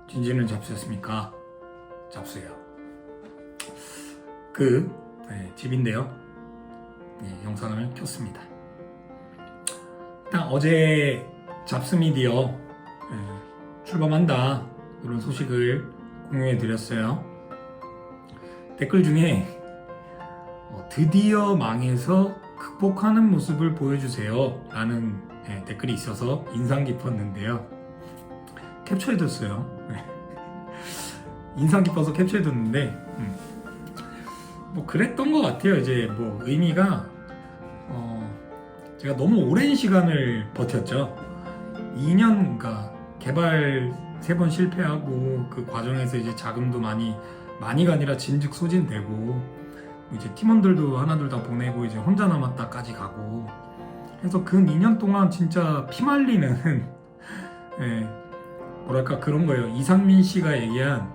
진지는 잡수였습니까? 잡수예요. 집인데요. 영상을 켰습니다. 일단 어제 잡스미디어 출범한다 이런 소식을 공유해 드렸어요. 댓글 중에 드디어 망해서 극복하는 모습을 보여주세요 라는 댓글이 있어서 인상 깊었는데요. 캡처해뒀어요. 인상 깊어서 캡처해뒀는데 뭐 그랬던 것 같아요. 이제 뭐 의미가 제가 너무 오랜 시간을 버텼죠. 2년가 개발 3번 실패하고 그 과정에서 이제 자금도 많이가 아니라 진즉 소진되고 이제 팀원들도 하나둘 다 보내고 이제 혼자 남았다까지 가고 그래서 그 2년 동안 진짜 피말리는 뭐랄까 그런 거예요. 이상민 씨가 얘기한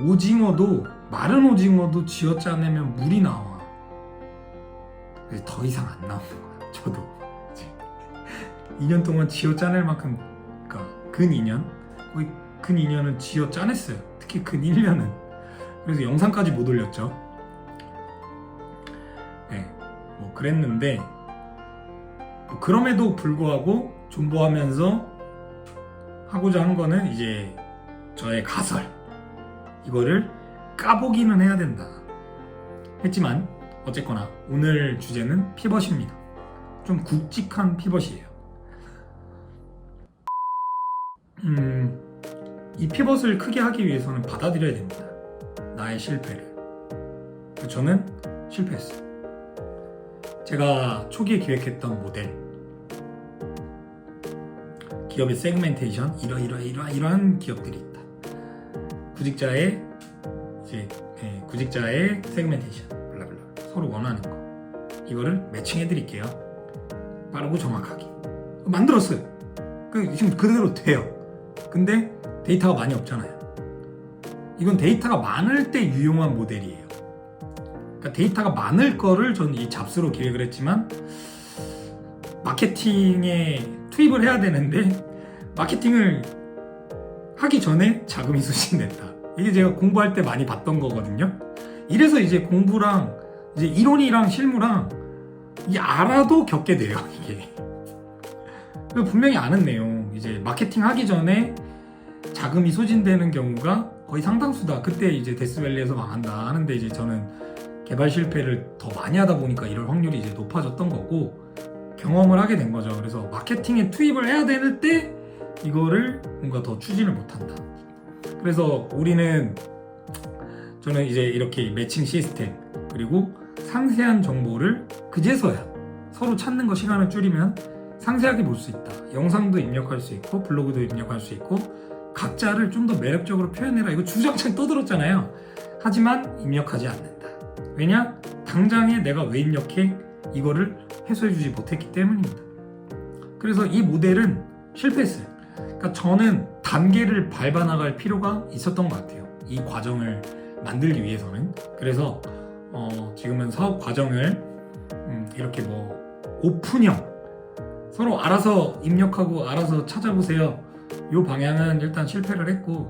오징어도 마른 오징어도 쥐어짜내면 물이 나와. 더 이상 안 나오는 거야. 저도 2년 동안 쥐어짜낼 만큼 그러니까 근 2년 거의 근 2년은 쥐어짜냈어요. 특히 근 1년은 그래서 영상까지 못 올렸죠. 뭐 그랬는데 뭐 그럼에도 불구하고 존버하면서 하고자 한 거는 이제 저의 가설 이거를 까보기는 해야 된다 했지만 어쨌거나 오늘 주제는 피벗입니다. 좀 굵직한 피벗이에요. 이 피벗을 크게 하기 위해서는 받아들여야 됩니다. 나의 실패를. 저는 실패했어요. 제가 초기에 기획했던 모델 기업의 세그멘테이션 이러한 기업들이 있다. 구직자의 세그멘테이션 블라블라 서로 원하는 거 이거를 매칭해 드릴게요. 빠르고 정확하게 만들었어요. 지금 그대로 돼요. 근데 데이터가 많이 없잖아요. 이건 데이터가 많을 때 유용한 모델이에요. 그러니까 데이터가 많을 거를 저는 이 잡스로 기획을 했지만 마케팅에 투입을 해야 되는데 마케팅을 하기 전에 자금이 소진됐다. 이게 제가 공부할 때 많이 봤던 거거든요. 이래서 이제 공부랑 이제 이론이랑 실무랑 이게 알아도 겪게 돼요. 이게 분명히 아는 내용 이제 마케팅 하기 전에 자금이 소진되는 경우가 거의 상당수다. 그때 이제 데스밸리에서 망한다 하는데 이제 저는 개발 실패를 더 많이 하다 보니까 이럴 확률이 이제 높아졌던 거고 경험을 하게 된 거죠. 그래서 마케팅에 투입을 해야 되는 때 이거를 뭔가 더 추진을 못한다. 그래서 저는 이제 이렇게 매칭 시스템 그리고 상세한 정보를 그제서야 서로 찾는 거 시간을 줄이면 상세하게 볼 수 있다. 영상도 입력할 수 있고 블로그도 입력할 수 있고 각자를 좀 더 매력적으로 표현해라. 이거 주장창 떠들었잖아요. 하지만 입력하지 않는다. 왜냐? 당장에 내가 왜 입력해? 이거를 해소해주지 못했기 때문입니다. 그래서 이 모델은 실패했어요. 그러니까 저는 단계를 밟아나갈 필요가 있었던 것 같아요. 이 과정을 만들기 위해서는. 그래서 지금은 사업 과정을 이렇게 뭐 오픈형 서로 알아서 입력하고 알아서 찾아보세요. 이 방향은 일단 실패를 했고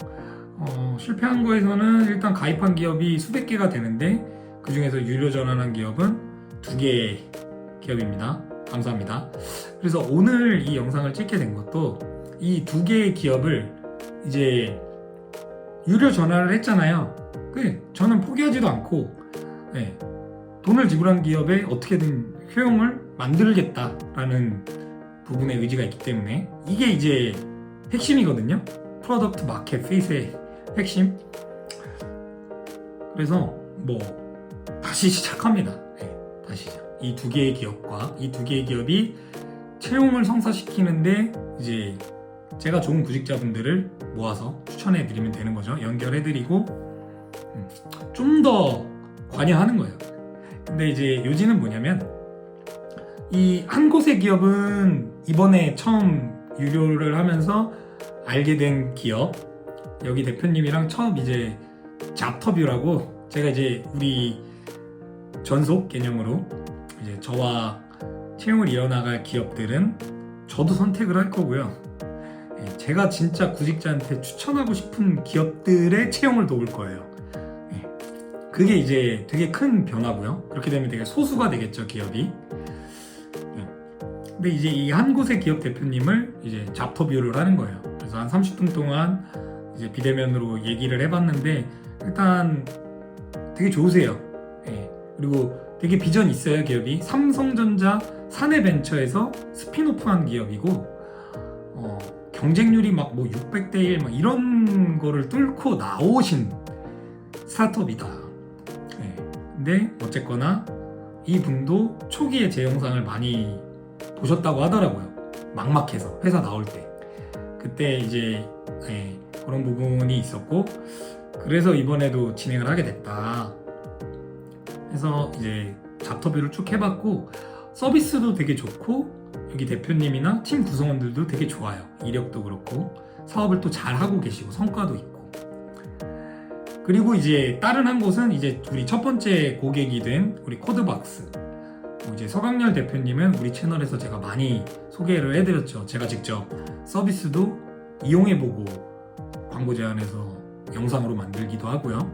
실패한 거에서는 일단 가입한 기업이 수백 개가 되는데 그 중에서 유료 전환한 기업은 2개의 기업입니다. 감사합니다. 그래서 오늘 이 영상을 찍게 된 것도 이 2개의 기업을 이제 유료 전환을 했잖아요. 저는 포기하지도 않고 돈을 지불한 기업에 어떻게든 효용을 만들겠다라는 부분에 의지가 있기 때문에 이게 이제 핵심이거든요. 프로덕트 마켓 핏의 핵심. 그래서 뭐 다시 시작합니다. 다시 시작. 이 2개의 기업과 이 2개의 기업이 채용을 성사시키는데 이제 제가 좋은 구직자분들을 모아서 추천해 드리면 되는 거죠. 연결해 드리고 좀 더 관여하는 거예요. 근데 이제 요지는 뭐냐면 이 한 곳의 기업은 이번에 처음 유료를 하면서 알게 된 기업, 여기 대표님이랑 처음 이제 잡터뷰라고 제가 이제 우리 전속 개념으로 이제 저와 채용을 이어나갈 기업들은 저도 선택을 할 거고요. 제가 진짜 구직자한테 추천하고 싶은 기업들의 채용을 도울 거예요. 그게 이제 되게 큰 변화고요. 그렇게 되면 되게 소수가 되겠죠, 기업이. 근데 이제 이 한 곳의 기업 대표님을 이제 잡터뷰를 하는 거예요. 그래서 한 30분 동안 이제 비대면으로 얘기를 해봤는데 일단 되게 좋으세요. 그리고 되게 비전이 있어요, 기업이. 삼성전자 사내벤처에서 스핀오프한 기업이고 경쟁률이 막 뭐 600대 1 막 이런 거를 뚫고 나오신 스타트업이다. 근데 어쨌거나 이분도 초기에 제 영상을 많이 보셨다고 하더라고요. 막막해서 회사 나올 때 그때 이제 그런 부분이 있었고 그래서 이번에도 진행을 하게 됐다. 그래서 이제 잡터뷰를 쭉 해봤고 서비스도 되게 좋고 여기 대표님이나 팀 구성원들도 되게 좋아요. 이력도 그렇고 사업을 또 잘 하고 계시고 성과도 있고. 그리고 이제 다른 한 곳은 이제 우리 첫 번째 고객이 된 우리 코드박스. 이제 서강렬 대표님은 우리 채널에서 제가 많이 소개를 해드렸죠. 제가 직접 서비스도 이용해보고 광고 제안해서 영상으로 만들기도 하고요.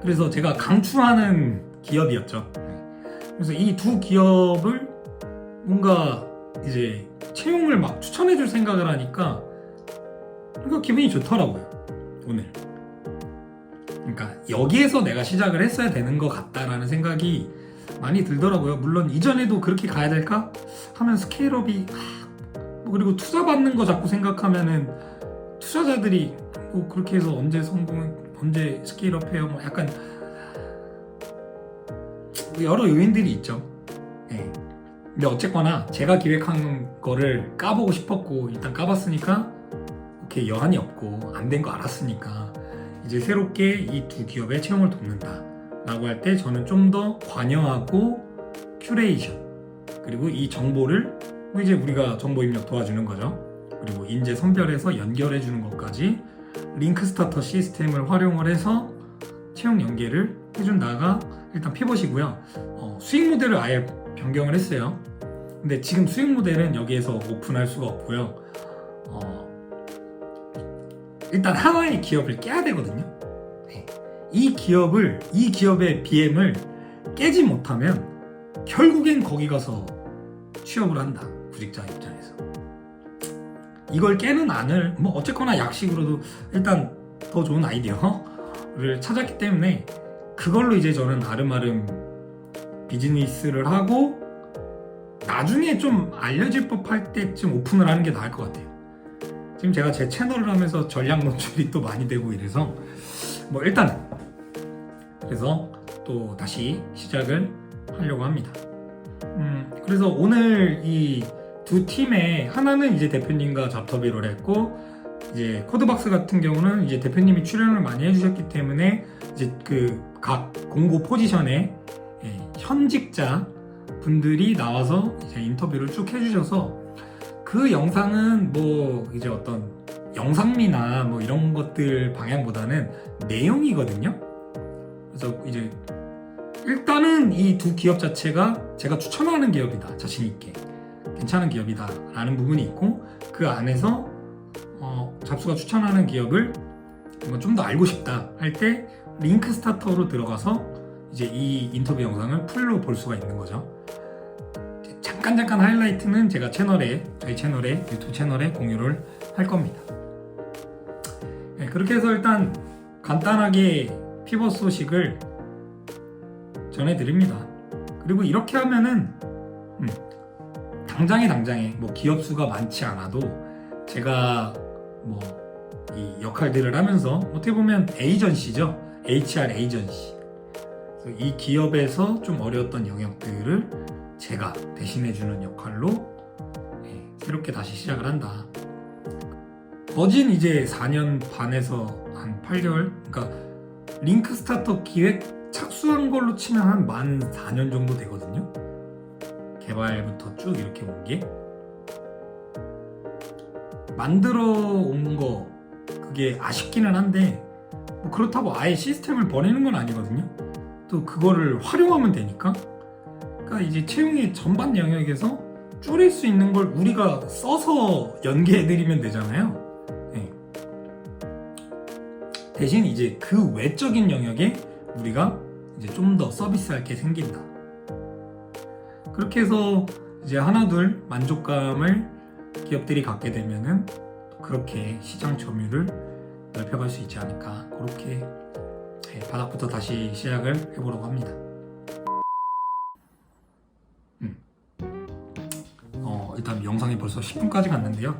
그래서 제가 강추하는 기업이었죠. 그래서 이 두 기업을 뭔가 이제 채용을 막 추천해줄 생각을 하니까 뭔가 기분이 좋더라고요. 오늘. 그러니까 여기에서 내가 시작을 했어야 되는 것 같다라는 생각이 많이 들더라고요. 물론 이전에도 그렇게 가야 될까? 하면 스케일업이 그리고 투자 받는 거 자꾸 생각하면은 투자자들이 뭐 그렇게 해서 언제 언제 스케일업 해요? 뭐 약간 여러 요인들이 있죠. 근데 어쨌거나 제가 기획한 거를 까보고 싶었고 일단 까봤으니까 오케이 여한이 없고 안 된 거 알았으니까 이제 새롭게 이 두 기업의 채용을 돕는다 라고 할 때 저는 좀 더 관여하고 큐레이션 그리고 이 정보를 이제 우리가 정보 입력 도와주는 거죠. 그리고 인재 선별해서 연결해 주는 것까지 링크 스타터 시스템을 활용을 해서 채용 연계를 해준다가 일단 피벗이고요. 수익 모델을 아예 변경을 했어요. 근데 지금 수익 모델은 여기에서 오픈할 수가 없고요. 일단 하나의 기업을 깨야 되거든요. 이 기업의 BM을 깨지 못하면 결국엔 거기 가서 취업을 한다. 구직자 입장에서. 이걸 깨는 안을 뭐 어쨌거나 약식으로도 일단 더 좋은 아이디어를 찾았기 때문에 그걸로 이제 저는 아름아름 비즈니스를 하고 나중에 좀 알려질 법할 때쯤 오픈을 하는 게 나을 것 같아요. 지금 제가 제 채널을 하면서 전략 노출이 또 많이 되고 이래서 뭐 일단은 그래서 또 다시 시작을 하려고 합니다. 그래서 오늘 이 두 팀의 하나는 이제 대표님과 잡터비를 했고 이제 코드박스 같은 경우는 이제 대표님이 출연을 많이 해주셨기 때문에 이제 그 각 공고 포지션에 현직자 분들이 나와서 이제 인터뷰를 쭉 해주셔서 그 영상은 뭐 이제 어떤 영상미나 뭐 이런 것들 방향보다는 내용이거든요. 그래서 이제 일단은 이 두 기업 자체가 제가 추천하는 기업이다. 자신 있게 괜찮은 기업이다 라는 부분이 있고 그 안에서 잡수가 추천하는 기업을 좀 더 알고 싶다 할 때 링크 스타터로 들어가서 이제 이 인터뷰 영상을 풀로 볼 수가 있는 거죠. 잠깐 하이라이트는 제가 저희 채널에 유튜브 채널에 공유를 할 겁니다. 그렇게 해서 일단 간단하게 피벗 소식을 전해드립니다. 그리고 이렇게 하면은 당장에 뭐 기업 수가 많지 않아도 제가 뭐 이 역할들을 하면서 어떻게 보면 에이전시죠. HR 에이전시. 이 기업에서 좀 어려웠던 영역들을 제가 대신해주는 역할로 새롭게 다시 시작을 한다. 거진 이제 4년 반에서 한 8개월, 그러니까 링크 스타터 기획 착수한 걸로 치면 한 만 4년 정도 되거든요. 개발부터 쭉 이렇게 온 게 만들어 온 거 그게 아쉽기는 한데 뭐 그렇다고 아예 시스템을 버리는 건 아니거든요. 또 그거를 활용하면 되니까. 그러니까 이제 채용의 전반 영역에서 줄일 수 있는 걸 우리가 써서 연계해드리면 되잖아요. 네. 대신 이제 그 외적인 영역에 우리가 이제 좀 더 서비스할 게 생긴다. 그렇게 해서 이제 하나둘 만족감을 기업들이 갖게 되면은 그렇게 시장 점유율을 넓혀갈 수 있지 않을까. 그렇게 바닥부터 다시 시작을 해보려고 합니다. 일단 영상이 벌써 10분까지 갔는데요.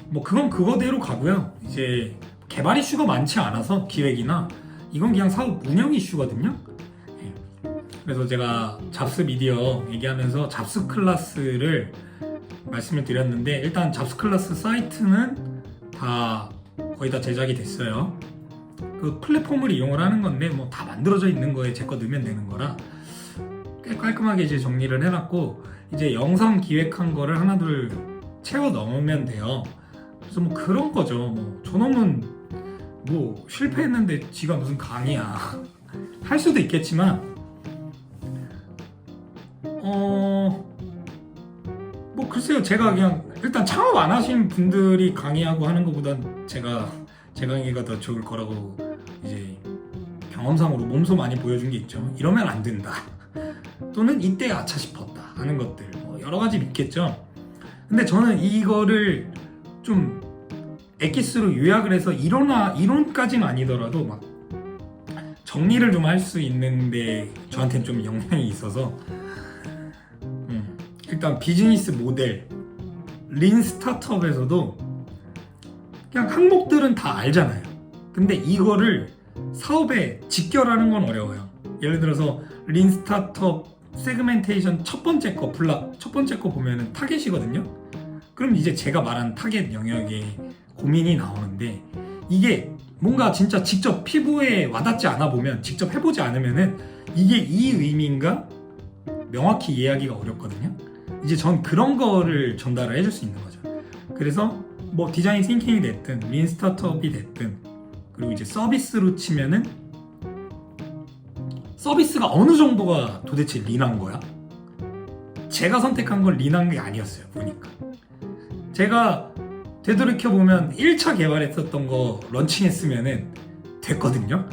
뭐 그건 그거대로 가고요. 이제 개발 이슈가 많지 않아서 기획이나 이건 그냥 사업 운영 이슈거든요. 그래서 제가 잡스 미디어 얘기하면서 잡스 클래스를 말씀을 드렸는데 일단 잡스 클래스 사이트는 다 거의 다 제작이 됐어요. 그 플랫폼을 이용을 하는 건데 뭐 다 만들어져 있는 거에 제 거 넣으면 되는 거라 꽤 깔끔하게 이제 정리를 해놨고 이제 영상 기획한 거를 하나둘 채워 넣으면 돼요. 그래서 뭐 그런 거죠. 뭐 저놈은 뭐 실패했는데 지가 무슨 강의야 할 수도 있겠지만 뭐 글쎄요. 제가 그냥 일단 창업 안 하신 분들이 강의하고 하는 것보단 제 강의가 더 좋을 거라고 이제 경험상으로 몸소 많이 보여준 게 있죠. 이러면 안 된다. 또는 이때 아차 싶었다 하는 것들 뭐 여러 가지 있겠죠. 근데 저는 이거를 좀 엑기스로 요약을 해서 이론까지는 아니더라도 막 정리를 좀 할 수 있는데 저한테는 좀 영향이 있어서 일단 비즈니스 모델 린 스타트업에서도 그냥 항목들은 다 알잖아요. 근데 이거를 사업에 직결하는 건 어려워요. 예를 들어서 린 스타트업 세그멘테이션 첫 번째 거 보면은 타겟이거든요. 그럼 이제 제가 말한 타겟 영역에 고민이 나오는데 이게 뭔가 진짜 직접 피부에 와닿지 않아 보면 직접 해보지 않으면은 이게 이 의미인가 명확히 이해하기가 어렵거든요. 이제 전 그런 거를 전달을 해줄 수 있는 거죠. 그래서 뭐 디자인 띵킹이 됐든 린 스타트업이 됐든 그리고 이제 서비스로 치면은 서비스가 어느 정도가 도대체 린한 거야? 제가 선택한 건 린한 게 아니었어요. 보니까 제가 되돌이켜보면 1차 개발했었던 거 런칭했으면은 됐거든요.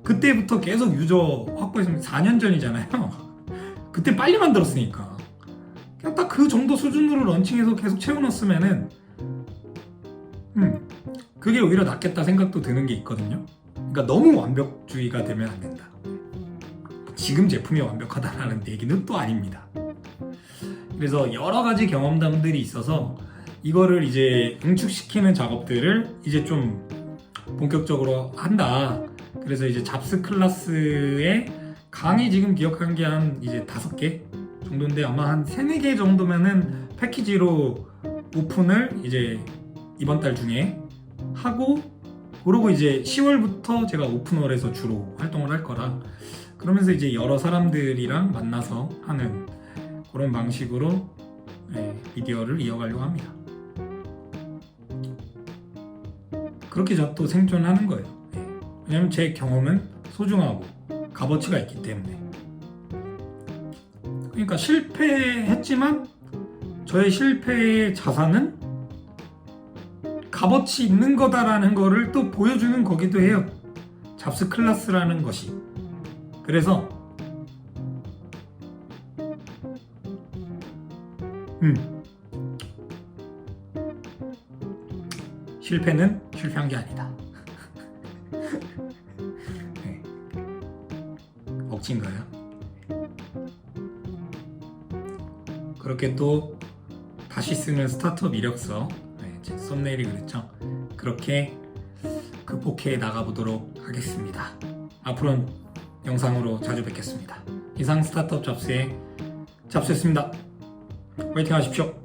그때부터 계속 유저 확보했으면 4년 전이잖아요. 그때 빨리 만들었으니까 그냥 딱 그 정도 수준으로 런칭해서 계속 채워놨으면은 그게 오히려 낫겠다 생각도 드는 게 있거든요. 그러니까 너무 완벽주의가 되면 안 된다. 지금 제품이 완벽하다라는 얘기는 또 아닙니다. 그래서 여러 가지 경험담들이 있어서 이거를 이제 응축시키는 작업들을 이제 좀 본격적으로 한다. 그래서 이제 잡스 클래스의 강의 지금 기억한 게 한 이제 5개 정도인데 아마 한 3-4개 정도면은 패키지로 오픈을 이제 이번 달 중에 하고 그러고 이제 10월부터 제가 오픈월에서 주로 활동을 할 거라 그러면서 이제 여러 사람들이랑 만나서 하는 그런 방식으로 미디어를 이어가려고 합니다. 그렇게 저 또 생존하는 거예요. 왜냐면 제 경험은 소중하고 값어치가 있기 때문에. 그러니까 실패했지만 저의 실패의 자산은 값어치 있는 거다라는 거를 또 보여주는 거기도 해요. 잡스 클래스라는 것이. 그래서 실패는 실패한 게 아니다. 네. 억지인가요? 그렇게 또 다시 쓰는 스타트업 이력서 제 썸네일이 그랬죠. 그렇게 극복해 나가보도록 하겠습니다. 앞으로는 영상으로 자주 뵙겠습니다. 이상 스타트업 잡스의 잡스였습니다. 화이팅 하십시오.